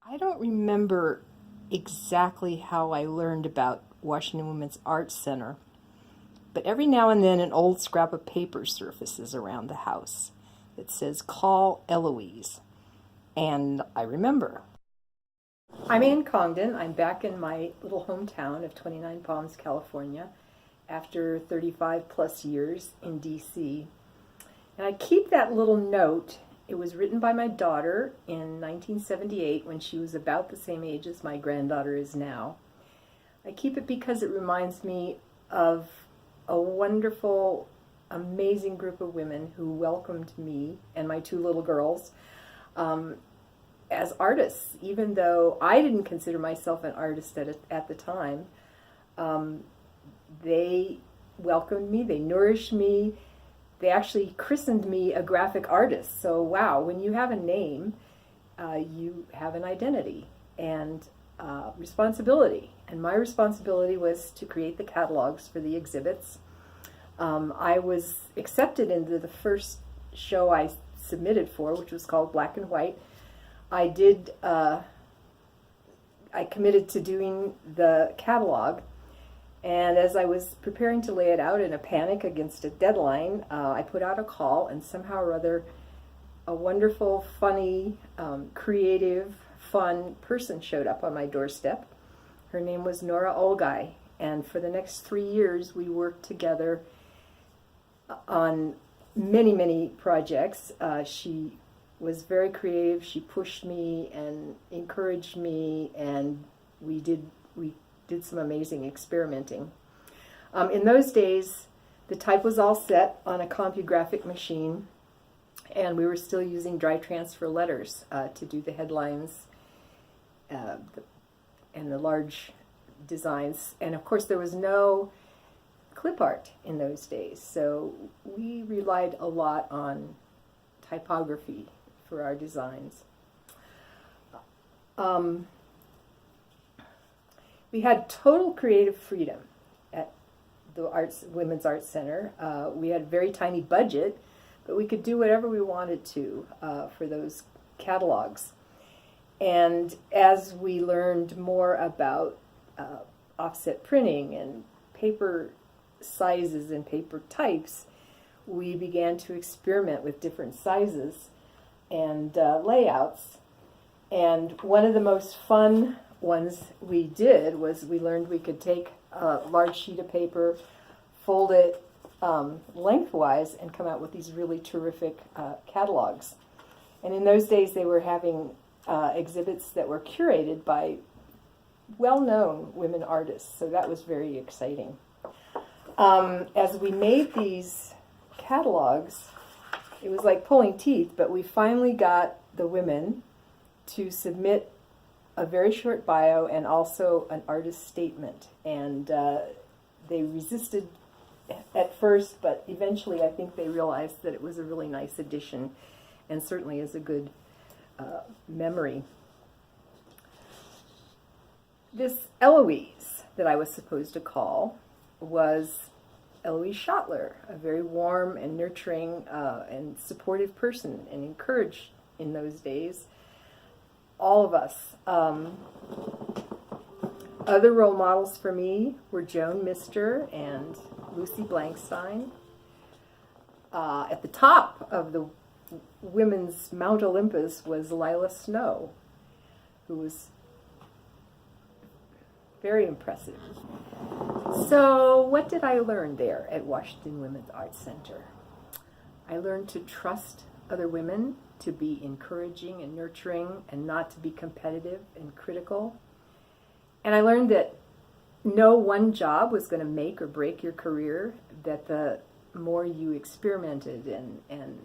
I don't remember exactly how I learned about Washington Women's Arts Center, but every now and then an old scrap of paper surfaces around the house that says, "Call Ellouise." And I remember. I'm Ann Congdon. I'm back in my little hometown of 29 Palms, California, after 35 plus years in DC. And I keep that little note. It was written by my daughter in 1978 when she was about the same age as my granddaughter is now. I keep it because it reminds me of a wonderful, amazing group of women who welcomed me and my two little girls as artists, even though I didn't consider myself an artist at the time. They welcomed me, they nourished me. They actually christened me a graphic artist. So wow, when you have a name, you have an identity and responsibility. And my responsibility was to create the catalogs for the exhibits. I was accepted into the first show I submitted for, which was called Black and White. I committed to doing the catalog. And as I was preparing to lay it out in a panic against a deadline, I put out a call, and somehow or other, a wonderful, funny, creative, fun person showed up on my doorstep. Her name was Nora Olgai, and for the next 3 years, we worked together on many, many projects. She was very creative. She pushed me and encouraged me, and we did some amazing experimenting. In those days, the type was all set on a CompuGraphic machine, and we were still using dry transfer letters to do the headlines and the large designs. And of course, there was no clip art in those days, so we relied a lot on typography for our designs. We had total creative freedom at the Women's Arts Center. We had a very tiny budget, but we could do whatever we wanted to for those catalogs. And as we learned more about offset printing and paper sizes and paper types, we began to experiment with different sizes and layouts. And one of the most fun ones we did was we learned we could take a large sheet of paper, fold it lengthwise, and come out with these really terrific catalogs. And in those days, they were having exhibits that were curated by well-known women artists, so that was very exciting. As we made these catalogs, it was like pulling teeth, but we finally got the women to submit a very short bio and also an artist statement. And they resisted at first, but eventually I think they realized that it was a really nice addition and certainly is a good memory. This Ellouise that I was supposed to call was Ellouise Schoettler, a very warm and nurturing and supportive person, and encouraged in those days all of us. Other role models for me were Joan Mister and Lucy Blankstein. At the top of the women's Mount Olympus was Lila Snow, who was very impressive. So what did I learn there at Washington Women's Arts Center? I learned to trust other women, to be encouraging and nurturing, and not to be competitive and critical. And I learned that no one job was going to make or break your career, that the more you experimented and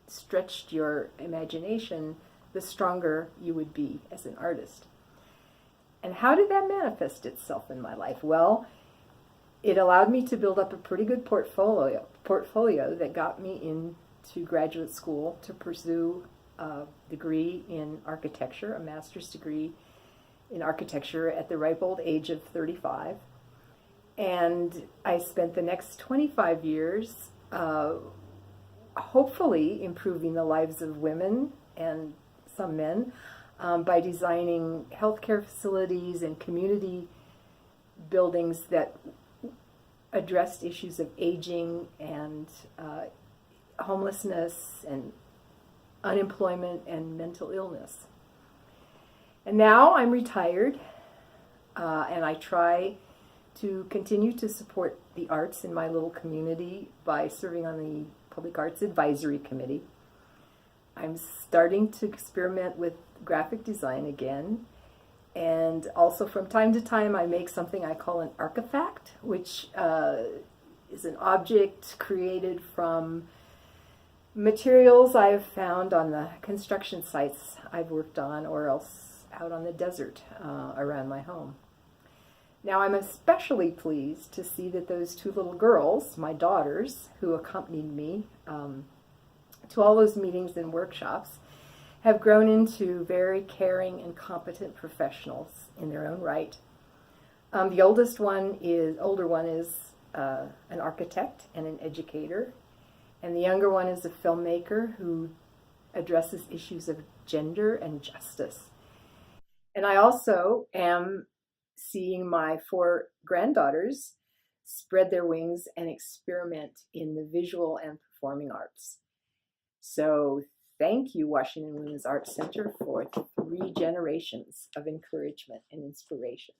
stretched your imagination, the stronger you would be as an artist. And how did that manifest itself in my life? Well, it allowed me to build up a pretty good portfolio that got me into graduate school to pursue a degree in architecture, a master's degree in architecture at the ripe old age of 35. And I spent the next 25 years hopefully improving the lives of women and some men by designing healthcare facilities and community buildings that addressed issues of aging and homelessness and unemployment and mental illness. And now I'm retired, and I try to continue to support the arts in my little community by serving on the Public Arts Advisory Committee. I'm starting to experiment with graphic design again, and also from time to time I make something I call an artifact, which is an object created from materials I've found on the construction sites I've worked on, or else out on the desert around my home. Now, I'm especially pleased to see that those two little girls, my daughters, who accompanied me to all those meetings and workshops, have grown into very caring and competent professionals in their own right. The older one is an architect and an educator, and the younger one is a filmmaker who addresses issues of gender and justice. And I also am seeing my 4 granddaughters spread their wings and experiment in the visual and performing arts. So thank you, Washington Women's Arts Center, for 3 generations of encouragement and inspiration.